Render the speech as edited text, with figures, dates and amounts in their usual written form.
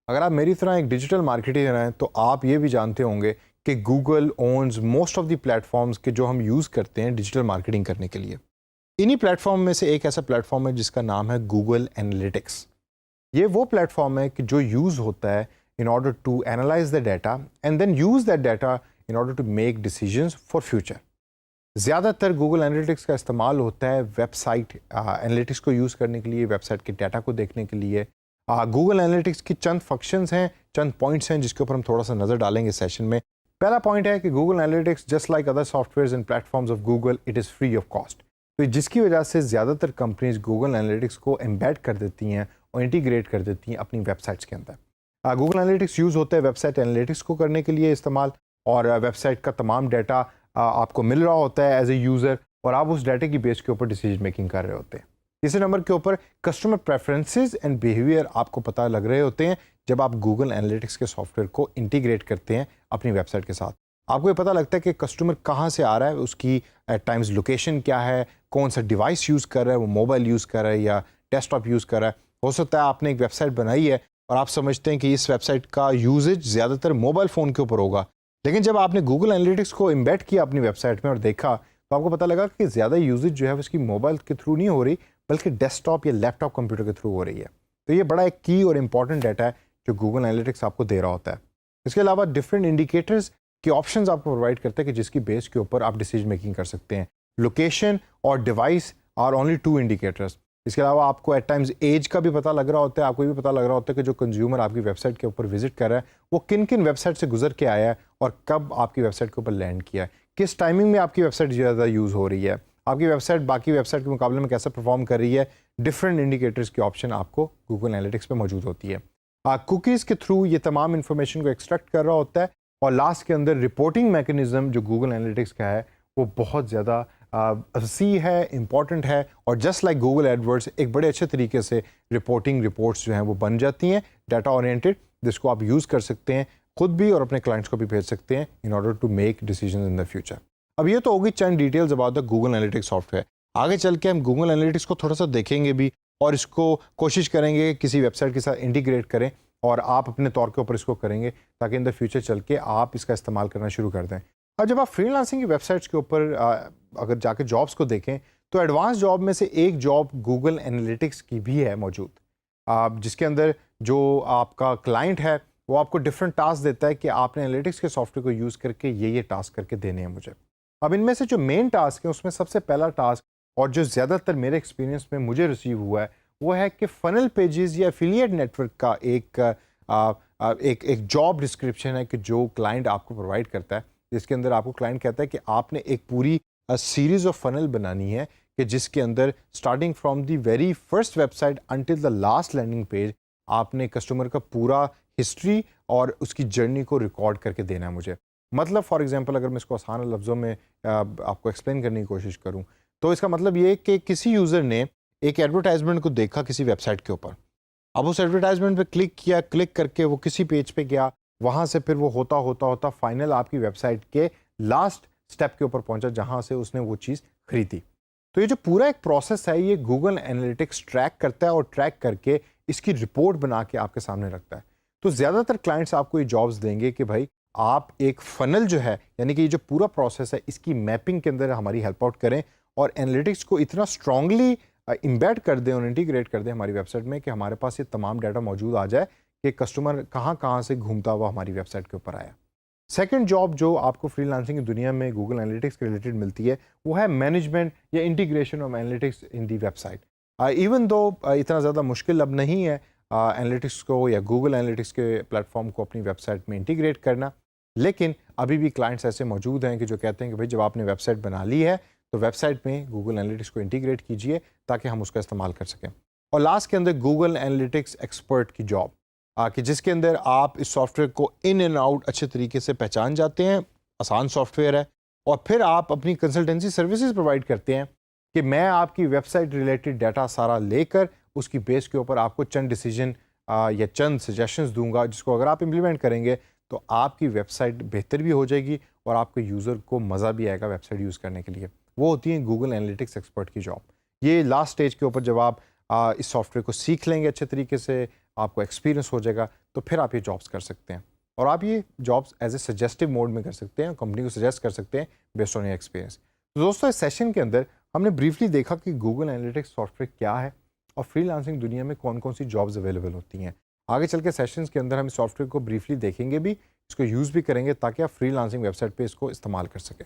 अगर आप मेरी तरह एक डिजिटल मार्केटर हैं तो आप ये भी जानते होंगे कि Google owns most of the platforms के जो हम यूज़ करते हैं डिजिटल मार्केटिंग करने के लिए। इन्हीं प्लेटफॉर्म में से एक ऐसा प्लेटफॉर्म है जिसका नाम है गूगल एनालिटिक्स। ये वो प्लेटफॉर्म है कि जो यूज़ होता है in order to analyse the data and then use that data in order to make decisions for future. ज़्यादातर गूगल एनालिटिक्स का इस्तेमाल होता है वेबसाइट एनालिटिक्स को यूज़ करने के लिए, वेबसाइट के डाटा को देखने के लिए। गूगल एनालिटिक्स की चंद फंक्शंस हैं, चंद पॉइंट्स हैं जिसके ऊपर हम थोड़ा सा नज़र डालेंगे सेशन में। पहला पॉइंट है कि Google analytics just like other softwares and platforms of Google it is free of cost. तो जिसकी वजह से ज़्यादातर कंपनीज गूगल एनालिटिक्स को एम्बेड कर देती हैं और इंटीग्रेट कर देती हैं अपनी वेबसाइट्स के अंदर। गूगल एनालिटिक्स यूज़ होता है वेबसाइट एनालिटिक्स को करने के लिए इस्तेमाल, और वेबसाइट का तमाम डाटा आपको मिल रहा होता है एज ए यूज़र, और आप उस डाटे की बेस के ऊपर डिसीजन मेकिंग कर रहे होते हैं। तीसरे नंबर के ऊपर कस्टमर प्रेफरेंसेस एंड बिहेवियर आपको पता लग रहे होते हैं जब आप गूगल एनालिटिक्स के सॉफ्टवेयर को इंटीग्रेट करते हैं अपनी वेबसाइट के साथ। आपको ये पता लगता है कि कस्टमर कहाँ से आ रहा है, उसकी एट टाइम्स लोकेशन क्या है, कौन सा डिवाइस यूज़ कर रहा है, वो मोबाइल यूज़ कर रहा है या डेस्कटॉप यूज़ कर रहा है। हो सकता है आपने एक वेबसाइट बनाई है और आप समझते हैं कि इस वेबसाइट का यूजेज ज़्यादातर मोबाइल फ़ोन के ऊपर होगा, लेकिन जब आपने गूगल एनालिटिक्स को एम्बेड किया अपनी वेबसाइट में और देखा तो आपको पता लगा कि ज़्यादा यूजेज जो है उसकी मोबाइल के थ्रू नहीं हो रही बल्कि डेस्कटॉप या लैपटॉप कंप्यूटर के थ्रू हो रही है। तो ये बड़ा एक की और इम्पॉर्टेंट डाटा है जो गूगल एनालिटिक्स आपको दे रहा होता है। इसके अलावा डिफरेंट इंडिकेटर्स के ऑप्शंस आपको प्रोवाइड करता है कि जिसकी बेस के ऊपर आप डिसीजन मेकिंग कर सकते हैं। लोकेशन और device are only two indicators. इसके अलावा आपको एट टाइम्स एज का भी पता लग रहा होता है, आपको ये भी पता लग रहा होता है कि जो कंज्यूमर आपकी वेबसाइट के ऊपर विजिट कर रहा है वो किन किन वेबसाइट से गुजर के आया है और कब आपकी वेबसाइट के ऊपर लैंड किया है, किस टाइमिंग में आपकी वेबसाइट ज़्यादा यूज़ हो रही है, आपकी वेबसाइट बाकी वेबसाइट के मुकाबले में कैसे परफॉर्म कर रही है। डिफरेंट इंडिकेटर्स की ऑप्शन आपको गूगल एनालिटिक्स में मौजूद होती है। कुकीज़ के थ्रू ये तमाम इन्फॉर्मेशन को एक्सट्रैक्ट कर रहा होता है, और लास्ट के अंदर रिपोर्टिंग मैकेनिज्म जो गूगल एनालिटिक्स का है वो बहुत ज़्यादा वसी है, इम्पॉर्टेंट है, और जस्ट लाइक गूगल एडवर्ड्स एक बड़े अच्छे तरीके से रिपोर्टिंग रिपोर्ट्स जो हैं वो बन जाती हैं डाटा ओरिएंटेड, जिसको आप यूज़ कर सकते हैं खुद भी और अपने क्लाइंट्स को भी भेज सकते हैं in order to make decision in the future. अब ये तो होगी चंद details about the Google Analytics software. आगे चल के हम गूगल एनालिटिक्स को थोड़ा सा देखेंगे भी और इसको कोशिश करेंगे कि किसी वेबसाइट के साथ इंटीग्रेट करें और आप अपने तौर के ऊपर इसको करेंगे ताकि इन द फ्यूचर चल के आप इसका इस्तेमाल करना शुरू कर दें। अब जब आप फ्रीलांसिंग की वेबसाइट्स के ऊपर अगर जाके जॉब्स को देखें तो एडवांस जॉब में से एक जॉब गूगल एनालिटिक्स की भी है मौजूद, जिसके अंदर जो आपका क्लाइंट है वो आपको डिफरेंट टास्क देता है कि आपने एनालिटिक्स के सॉफ्टवेयर को यूज़ करके ये टास्क करके देने हैं मुझे। अब इनमें से जो मेन टास्क है उसमें सबसे पहला टास्क, और जो ज़्यादातर मेरे एक्सपीरियंस में मुझे रिसीव हुआ है, वो है कि फनल पेजेस या एफिलिएट नेटवर्क का एक जॉब डिस्क्रिप्शन है कि जो क्लाइंट आपको प्रोवाइड करता है, जिसके अंदर आपको क्लाइंट कहता है कि आपने एक पूरी सीरीज ऑफ फनल बनानी है कि जिसके अंदर starting from the very first website until the last landing page आपने कस्टमर का पूरा हिस्ट्री और उसकी जर्नी को रिकॉर्ड करके देना है मुझे। मतलब फॉर एग्जांपल अगर मैं इसको आसान लफ्ज़ों में आपको एक्सप्लेन करने की कोशिश करूं तो इसका मतलब ये कि किसी यूज़र ने एक एडवर्टाइजमेंट को देखा किसी वेबसाइट के ऊपर, अब उस एडवर्टाइजमेंट पे क्लिक किया, क्लिक करके वो किसी पेज पे गया, वहाँ से फिर वो होता होता होता फाइनल आपकी वेबसाइट के लास्ट स्टेप के ऊपर पहुँचा जहाँ से उसने वो चीज़ खरीदी। तो ये जो पूरा एक प्रोसेस है ये गूगल एनालिटिक्स ट्रैक करता है और ट्रैक करके इसकी रिपोर्ट बना के आपके सामने रखता है। तो ज़्यादातर क्लाइंट्स आपको ये जॉब्स देंगे कि भाई आप एक फनल जो है यानी कि ये जो पूरा प्रोसेस है इसकी मैपिंग के अंदर हमारी हेल्प आउट करें और एनालिटिक्स को इतना स्ट्रांगली इम्बेड कर दें और इंटीग्रेट कर दें हमारी वेबसाइट में कि हमारे पास ये तमाम डाटा मौजूद आ जाए कि कस्टमर कहाँ कहाँ से घूमता हुआ हमारी वेबसाइट के ऊपर आया। सेकंड जॉब जो आपको फ्रीलांसिंग की दुनिया में गूगल एनालिटिक्स के रिलेटेड मिलती है वो है मैनेजमेंट या integration of analytics in the website. Even though इतना ज़्यादा मुश्किल अब नहीं है एनालिटिक्स को या गूगल एनालिटिक्स के प्लेटफॉर्म को अपनी वेबसाइट में इंटीग्रेट करना, लेकिन अभी भी क्लाइंट्स ऐसे मौजूद हैं कि जो कहते हैं कि भाई जब आपने वेबसाइट बना ली है तो वेबसाइट में गूगल एनालिटिक्स को इंटीग्रेट कीजिए ताकि हम उसका इस्तेमाल कर सकें। और लास्ट के अंदर गूगल एनालिटिक्स एक्सपर्ट की जॉब कि जिसके अंदर आप इस सॉफ्टवेयर को इन एंड आउट अच्छे तरीके से पहचान जाते हैं, आसान सॉफ्टवेयर है, और फिर आप अपनी कंसल्टेंसी सर्विसेज प्रोवाइड करते हैं कि मैं आपकी वेबसाइट रिलेटेड डाटा सारा लेकर उसकी बेस के ऊपर आपको चंद डिसीजन या चंद सजेशंस दूंगा जिसको अगर आप इम्प्लीमेंट करेंगे तो आपकी वेबसाइट बेहतर भी हो जाएगी और आपके यूज़र को मज़ा भी आएगा वेबसाइट यूज़ करने के लिए। वो होती है गूगल एनालिटिक्स एक्सपर्ट की जॉब। ये लास्ट स्टेज के ऊपर जब आप इस सॉफ्टवेयर को सीख लेंगे अच्छे तरीके से, आपको एक्सपीरियंस हो जाएगा, तो फिर आप ये जॉब्स कर सकते हैं। और आप ये jobs as a suggestive mode में कर सकते हैं, कंपनी को सजेस्ट कर सकते हैं बेस्ड ऑन योर एक्सपीरियंस। तो दोस्तों, इस सेशन के अंदर हमने ब्रीफली देखा कि गूगल एनालिटिक्स सॉफ्टवेयर क्या है और फ्रीलांसिंग दुनिया में कौन कौन सी जॉब्स अवेलेबल होती हैं। आगे चल के सेशंस के अंदर हम इस सॉफ्टवेयर को ब्रीफली देखेंगे भी, इसको यूज़ भी करेंगे ताकि आप फ्रीलांसिंग वेबसाइट पे इसको इस्तेमाल कर सकें।